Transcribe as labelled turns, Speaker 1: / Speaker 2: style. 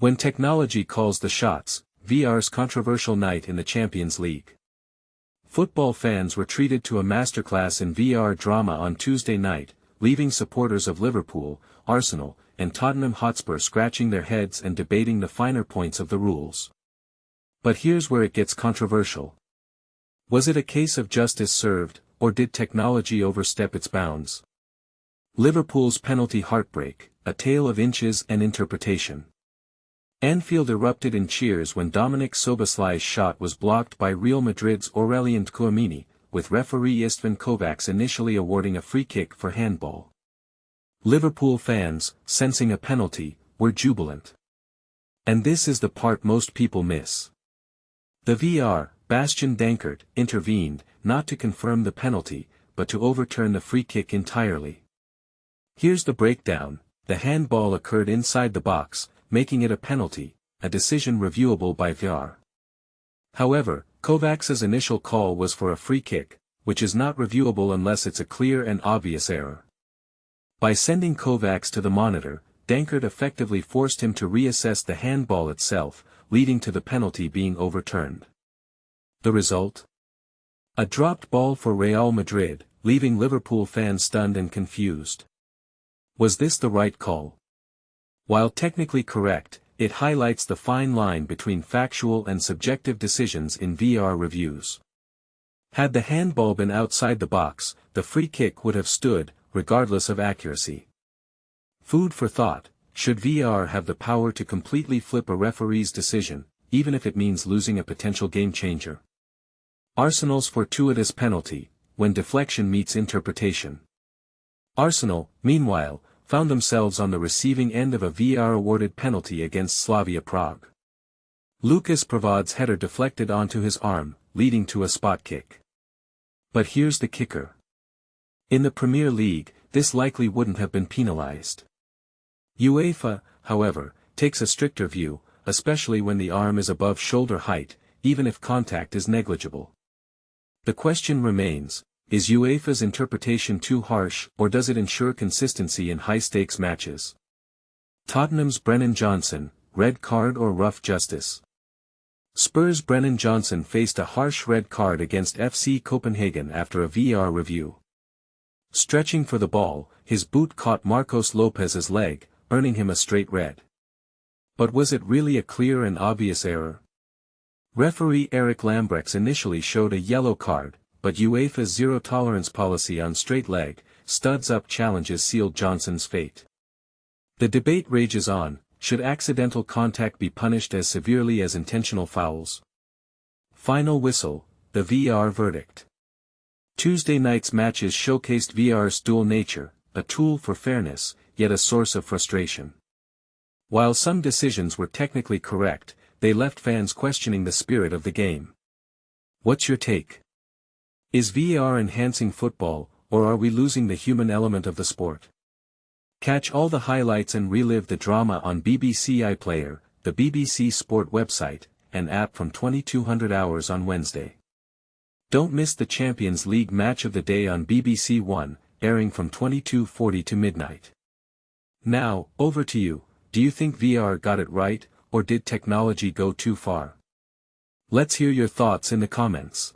Speaker 1: When technology calls the shots, VAR's controversial night in the Champions League. Football fans were treated to a masterclass in VAR drama on Tuesday night, leaving supporters of Liverpool, Arsenal, and Tottenham Hotspur scratching their heads and debating the finer points of the rules. But here's where it gets controversial. Was it a case of justice served, or did technology overstep its bounds? Liverpool's penalty heartbreak, a tale of inches and interpretation. Anfield erupted in cheers when Dominik Szoboszlai's shot was blocked by Real Madrid's Aurelien Tchouameni, with referee Istvan Kovacs initially awarding a free kick for handball. Liverpool fans, sensing a penalty, were jubilant. And this is the part most people miss. The VAR, Bastien Dankert, intervened, not to confirm the penalty, but to overturn the free kick entirely. Here's the breakdown: the handball occurred inside the box, making it a penalty, a decision reviewable by VAR. However, Kovacs's initial call was for a free kick, which is not reviewable unless it's a clear and obvious error. By sending Kovacs to the monitor, Dankert effectively forced him to reassess the handball itself, leading to the penalty being overturned. The result? A dropped ball for Real Madrid, leaving Liverpool fans stunned and confused. Was this the right call? While technically correct, it highlights the fine line between factual and subjective decisions in VAR reviews. Had the handball been outside the box, the free kick would have stood, regardless of accuracy. Food for thought: should VAR have the power to completely flip a referee's decision, even if it means losing a potential game-changer? Arsenal's fortuitous penalty, when deflection meets interpretation. Arsenal, meanwhile, found themselves on the receiving end of a VAR-awarded penalty against Slavia Prague. Lucas Pravad's header deflected onto his arm, leading to a spot kick. But here's the kicker. In the Premier League, this likely wouldn't have been penalized. UEFA, however, takes a stricter view, especially when the arm is above shoulder height, even if contact is negligible. The question remains: is UEFA's interpretation too harsh, or does it ensure consistency in high-stakes matches? Tottenham's Brennan Johnson, red card or rough justice? Spurs' Brennan Johnson faced a harsh red card against FC Copenhagen after a VAR review. Stretching for the ball, his boot caught Marcos Lopez's leg, earning him a straight red. But was it really a clear and obvious error? Referee Eric Lambrechts initially showed a yellow card, but UEFA's zero-tolerance policy on straight-leg, studs-up challenges sealed Johnson's fate. The debate rages on: should accidental contact be punished as severely as intentional fouls? Final whistle, the VAR verdict. Tuesday night's matches showcased VAR's dual nature, a tool for fairness, yet a source of frustration. While some decisions were technically correct, they left fans questioning the spirit of the game. What's your take? Is VAR enhancing football, or are we losing the human element of the sport? Catch all the highlights and relive the drama on BBC iPlayer, the BBC Sport website, and app from 2200 hours on Wednesday. Don't miss the Champions League match of the day on BBC One, airing from 22:40 to midnight. Now, over to you. Do you think VAR got it right, or did technology go too far? Let's hear your thoughts in the comments.